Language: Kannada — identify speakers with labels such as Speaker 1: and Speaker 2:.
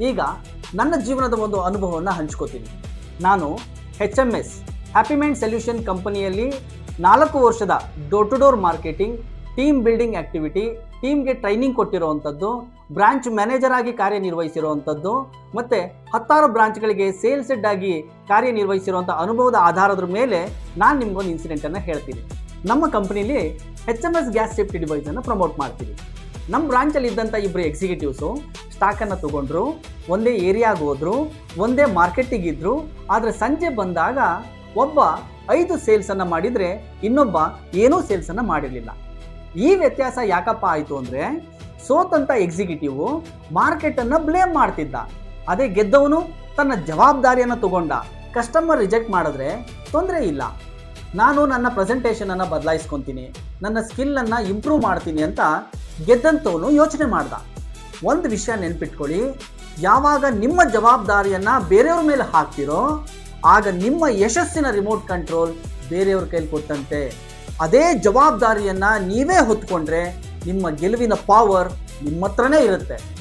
Speaker 1: ಈಗ ನನ್ನ ಜೀವನದ ಒಂದು ಅನುಭವವನ್ನು ಹಂಚ್ಕೋತೀನಿ. ನಾನು HMS ಹ್ಯಾಪಿ ಮೈಂಡ್ ಸೊಲ್ಯೂಷನ್ ಕಂಪನಿಯಲ್ಲಿ 4 ವರ್ಷದ door to door marketing, team building activity, ಟೀಮ್ಗೆ ಟ್ರೈನಿಂಗ್ ಕೊಟ್ಟಿರುವಂಥದ್ದು, ಬ್ರಾಂಚ್ ಮ್ಯಾನೇಜರ್ ಆಗಿ ಕಾರ್ಯನಿರ್ವಹಿಸಿರುವಂಥದ್ದು ಮತ್ತು 10 ಬ್ರಾಂಚ್ಗಳಿಗೆ ಸೇಲ್ಸ್ ಹೆಡ್ ಆಗಿ ಕಾರ್ಯನಿರ್ವಹಿಸಿರುವಂಥ ಅನುಭವದ ಆಧಾರದ ಮೇಲೆ ನಾನು ನಿಮ್ಗೊಂದು ಇನ್ಸಿಡೆಂಟನ್ನು ಹೇಳ್ತೀನಿ. ನಮ್ಮ ಕಂಪ್ನಿಲಿ HMS ಗ್ಯಾಸ್ ಸೇಫ್ಟಿ ಡಿವೈಸನ್ನು ಪ್ರಮೋಟ್ ಮಾಡ್ತೀವಿ. ನಮ್ಮ ಬ್ರಾಂಚಲ್ಲಿ ಇದ್ದಂಥ ಇಬ್ಬರು ಎಕ್ಸಿಕ್ಯೂಟಿವ್ಸು ಸ್ಟಾಕನ್ನು ತೊಗೊಂಡ್ರು, ಒಂದೇ ಏರಿಯಾಗೆ ಹೋದರು, ಒಂದೇ ಮಾರ್ಕೆಟಿಗಿದ್ದರು. ಆದರೆ ಸಂಜೆ ಬಂದಾಗ ಒಬ್ಬ 5 ಸೇಲ್ಸನ್ನು ಮಾಡಿದರೆ ಇನ್ನೊಬ್ಬ ಏನೂ ಸೇಲ್ಸನ್ನು ಮಾಡಿರಲಿಲ್ಲ. ಈ ವ್ಯತ್ಯಾಸ ಯಾಕಪ್ಪ ಆಯಿತು ಅಂದರೆ, ಸೋತಂಥ ಎಕ್ಸಿಕ್ಯೂಟಿವ್ ಮಾರ್ಕೆಟನ್ನು ಬ್ಲೇಮ್ ಮಾಡ್ತಿದ್ದ, ಅದೇ ಗೆದ್ದವನು ತನ್ನ ಜವಾಬ್ದಾರಿಯನ್ನು ತಗೊಂಡ. ಕಸ್ಟಮರ್ ರಿಜೆಕ್ಟ್ ಮಾಡಿದ್ರೆ ತೊಂದರೆ ಇಲ್ಲ, ನಾನು ನನ್ನ ಪ್ರೆಸೆಂಟೇಷನನ್ನು ಬದಲಾಯಿಸ್ಕೊತೀನಿ, ನನ್ನ ಸ್ಕಿಲ್ಲನ್ನು ಇಂಪ್ರೂವ್ ಮಾಡ್ತೀನಿ ಅಂತ ಗೆದ್ದಂಥವನು ಯೋಚನೆ ಮಾಡ್ದ. ಒಂದು ವಿಷಯ ನೆನ್ಪಿಟ್ಕೊಳ್ಳಿ, ಯಾವಾಗ ನಿಮ್ಮ ಜವಾಬ್ದಾರಿಯನ್ನು ಬೇರೆಯವ್ರ ಮೇಲೆ ಹಾಕ್ತಿರೋ ಆಗ ನಿಮ್ಮ ಯಶಸ್ಸಿನ ರಿಮೋಟ್ ಕಂಟ್ರೋಲ್ ಬೇರೆಯವ್ರ ಕೈಲಿ ಕೊಟ್ಟಂತೆ. ಅದೇ ಜವಾಬ್ದಾರಿಯನ್ನು ನೀವೇ ಹೊತ್ಕೊಂಡ್ರೆ ನಿಮ್ಮ ಗೆಲುವಿನ ಪವರ್ ನಿಮ್ಮ ಹತ್ರನೇ ಇರುತ್ತೆ.